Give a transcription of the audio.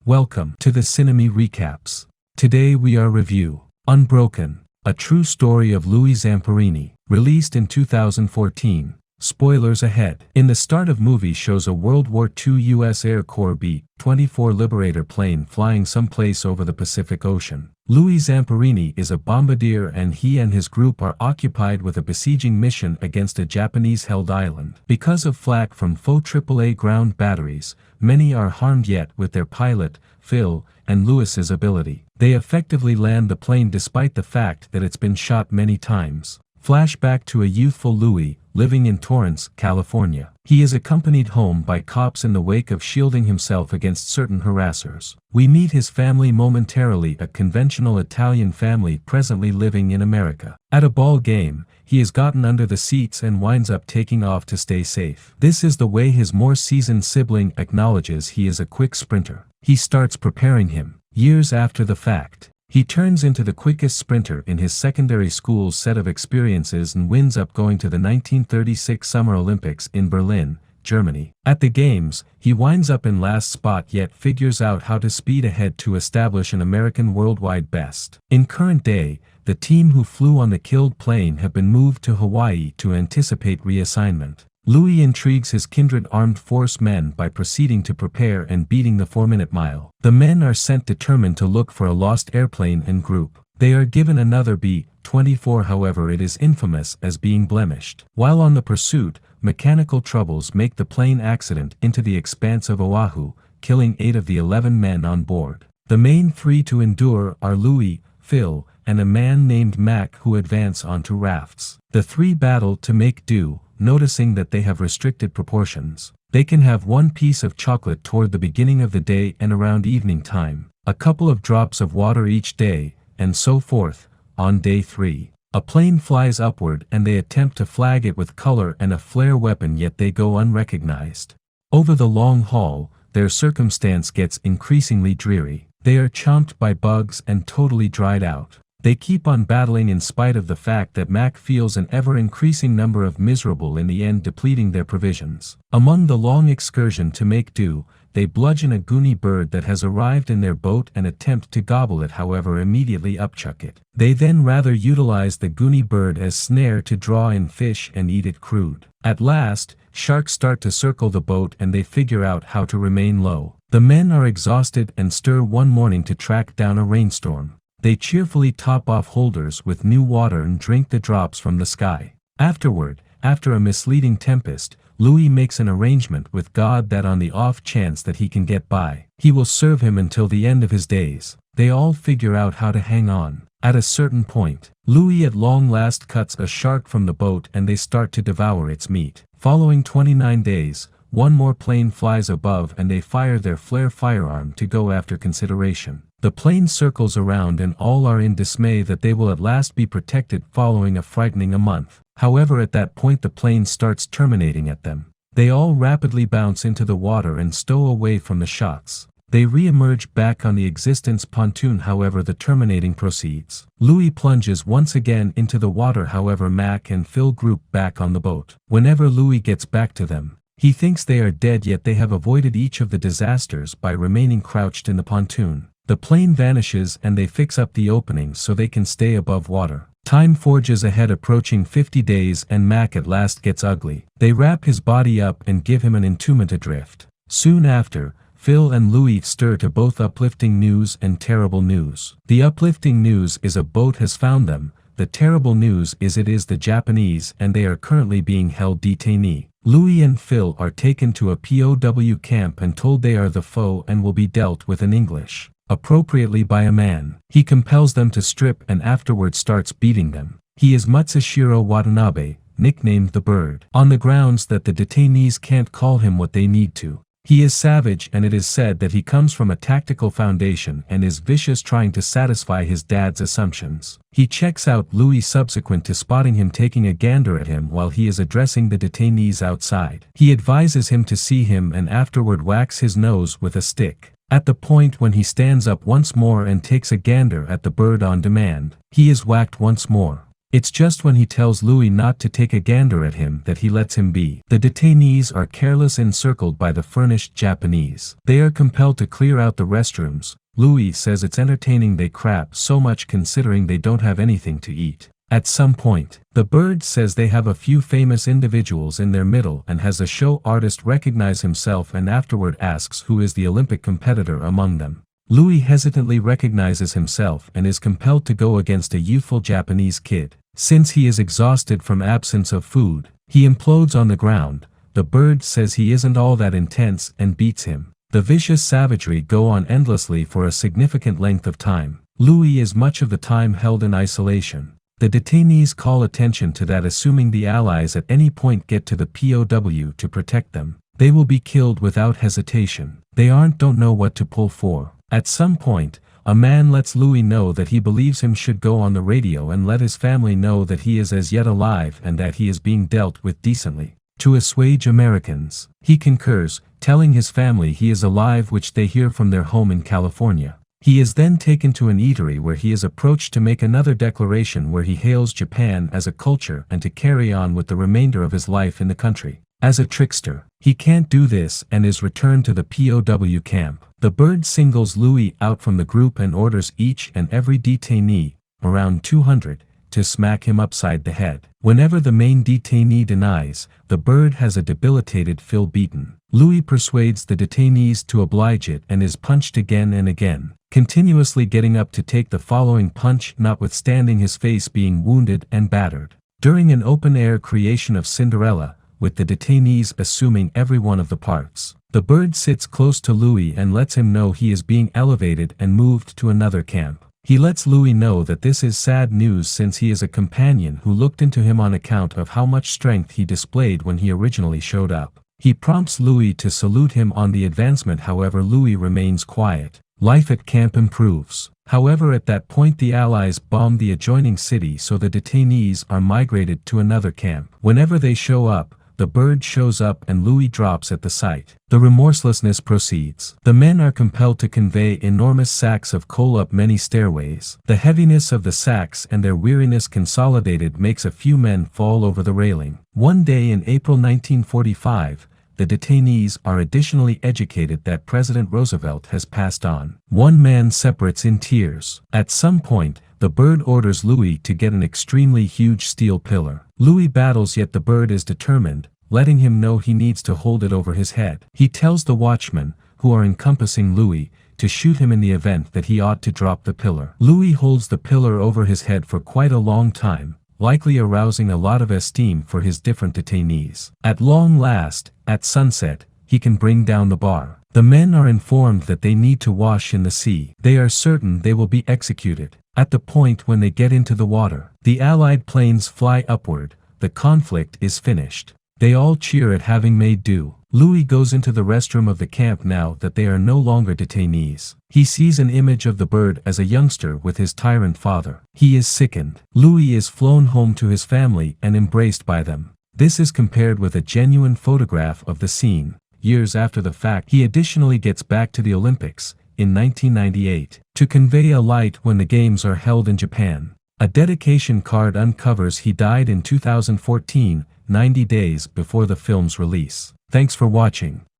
Welcome to the Cinema Recaps. Today we are review Unbroken, a true story of Louis Zamperini, released in 2014. Spoilers ahead. In the start of movie shows a World War II U.S. Air Corps B-24 Liberator plane flying someplace over the Pacific Ocean. Louis Zamperini is a bombardier and he and his group are occupied with a besieging mission against a Japanese-held island. Because of flak from faux AAA ground batteries, many are harmed yet with their pilot, Phil, and Louis's ability. They effectively land the plane despite the fact that it's been shot many times. Flashback to a youthful Louis, living in Torrance, California. He is accompanied home by cops in the wake of shielding himself against certain harassers. We meet his family momentarily, a conventional Italian family presently living in America. At a ball game, he is gotten under the seats and winds up taking off to stay safe. This is the way his more seasoned sibling acknowledges he is a quick sprinter. He starts preparing him. Years after the fact, he turns into the quickest sprinter in his secondary school's set of experiences and winds up going to the 1936 Summer Olympics in Berlin, Germany. At the games, he winds up in last spot yet figures out how to speed ahead to establish an American worldwide best. In current day, the team who flew on the killed plane have been moved to Hawaii to anticipate reassignment. Louis intrigues his kindred armed force men by proceeding to prepare and beating the 4-minute mile. The men are sent determined to look for a lost airplane and group. They are given another B-24, however it is infamous as being blemished. While on the pursuit, mechanical troubles make the plane accident into the expanse of Oahu, killing 8 of the 11 men on board. The main 3 to endure are Louis, Phil, and a man named Mac who advance onto rafts. The 3 battle to make do, noticing that they have restricted proportions. They can have 1 piece of chocolate toward the beginning of the day and around evening time, a couple of drops of water each day, and so forth. On day 3, a plane flies upward and they attempt to flag it with color and a flare weapon, yet they go unrecognized. Over the long haul, their circumstance gets increasingly dreary. They are chomped by bugs and totally dried out. They keep on battling in spite of the fact that Mac feels an ever-increasing number of miserable, in the end depleting their provisions. Among the long excursion to make do, they bludgeon a goonie bird that has arrived in their boat and attempt to gobble it, however immediately upchuck it. They then rather utilize the goonie bird as snare to draw in fish and eat it crude. At last, sharks start to circle the boat and they figure out how to remain low. The men are exhausted and stir one morning to track down a rainstorm. They cheerfully top off holders with new water and drink the drops from the sky. Afterward, after a misleading tempest, Louis makes an arrangement with God that on the off chance that he can get by, he will serve him until the end of his days. They all figure out how to hang on. At a certain point, Louis at long last cuts a shark from the boat and they start to devour its meat. Following 29 days, 1 more plane flies above and they fire their flare firearm to go after consideration. The plane circles around and all are in dismay that they will at last be protected following a frightening a month. However, at that point the plane starts terminating at them. They all rapidly bounce into the water and stow away from the shots. They re-emerge back on the existence pontoon, however the terminating proceeds. Louis plunges once again into the water, however Mac and Phil group back on the boat. Whenever Louis gets back to them, he thinks they are dead, yet they have avoided each of the disasters by remaining crouched in the pontoon. The plane vanishes and they fix up the opening so they can stay above water. Time forges ahead, approaching 50 days, and Mac at last gets ugly. They wrap his body up and give him an entombment adrift. Soon after, Phil and Louis stir to both uplifting news and terrible news. The uplifting news is a boat has found them. The terrible news is it is the Japanese and they are currently being held detainee. Louis and Phil are taken to a POW camp and told they are the foe and will be dealt with in English, appropriately by a man. He compels them to strip and afterwards starts beating them. He is Matsushiro Watanabe, nicknamed the Bird, on the grounds that the detainees can't call him what they need to. He is savage and it is said that he comes from a tactical foundation and is vicious, trying to satisfy his dad's assumptions. He checks out Louis subsequent to spotting him taking a gander at him while he is addressing the detainees outside. He advises him to see him and afterward whacks his nose with a stick. At the point when he stands up once more and takes a gander at the Bird on demand, he is whacked once more. It's just when he tells Louis not to take a gander at him that he lets him be. The detainees are careless, encircled by the furnished Japanese. They are compelled to clear out the restrooms. Louis says it's entertaining they crap so much considering they don't have anything to eat. At some point, the bird says they have a few famous individuals in their middle and has a show artist recognize himself and afterward asks who is the Olympic competitor among them. Louis hesitantly recognizes himself and is compelled to go against a youthful Japanese kid. Since he is exhausted from absence of food, he implodes on the ground. The bird says he isn't all that intense and beats him. The vicious savagery go on endlessly for a significant length of time. Louis is much of the time held in isolation. The detainees call attention to that, assuming the Allies at any point get to the POW to protect them, they will be killed without hesitation. They don't know what to pull for. At some point, a man lets Louis know that he believes him should go on the radio and let his family know that he is as yet alive and that he is being dealt with decently. To assuage Americans, he concurs, telling his family he is alive, which they hear from their home in California. He is then taken to an eatery where he is approached to make another declaration where he hails Japan as a culture and to carry on with the remainder of his life in the country. As a trickster, he can't do this and is returned to the POW camp. The bird singles Louis out from the group and orders each and every detainee, around 200, to smack him upside the head. Whenever the main detainee denies, the bird has a debilitated Phil beaten. Louis persuades the detainees to oblige it and is punched again and again, continuously getting up to take the following punch notwithstanding his face being wounded and battered. During an open-air creation of Cinderella, with the detainees assuming every one of the parts, the bird sits close to Louis and lets him know he is being elevated and moved to another camp. He lets Louis know that this is sad news since he is a companion who looked into him on account of how much strength he displayed when he originally showed up. He prompts Louis to salute him on the advancement, however Louis remains quiet. Life at camp improves. However, at that point the Allies bomb the adjoining city, so the detainees are migrated to another camp. Whenever they show up, the bird shows up and Louis drops at the sight. The remorselessness proceeds. The men are compelled to convey enormous sacks of coal up many stairways. The heaviness of the sacks and their weariness consolidated makes a few men fall over the railing. One day in April 1945, the detainees are additionally educated that President Roosevelt has passed on. One man separates in tears. At some point, the bird orders Louis to get an extremely huge steel pillar. Louis battles, yet the bird is determined, letting him know he needs to hold it over his head. He tells the watchmen, who are encompassing Louis, to shoot him in the event that he ought to drop the pillar. Louis holds the pillar over his head for quite a long time, likely arousing a lot of esteem for his different detainees. At long last, at sunset, he can bring down the bar. The men are informed that they need to wash in the sea. They are certain they will be executed. At the point when they get into the water, the Allied planes fly upward. The conflict is finished. They all cheer at having made do. Louis goes into the restroom of the camp now that they are no longer detainees. He sees an image of the bird as a youngster with his tyrant father. He is sickened. Louis is flown home to his family and embraced by them. This is compared with a genuine photograph of the scene. Years after the fact, he additionally gets back to the Olympics, in 1998, to convey a light when the games are held in Japan. A dedication card uncovers he died in 2014, 90 days before the film's release. Thanks for watching.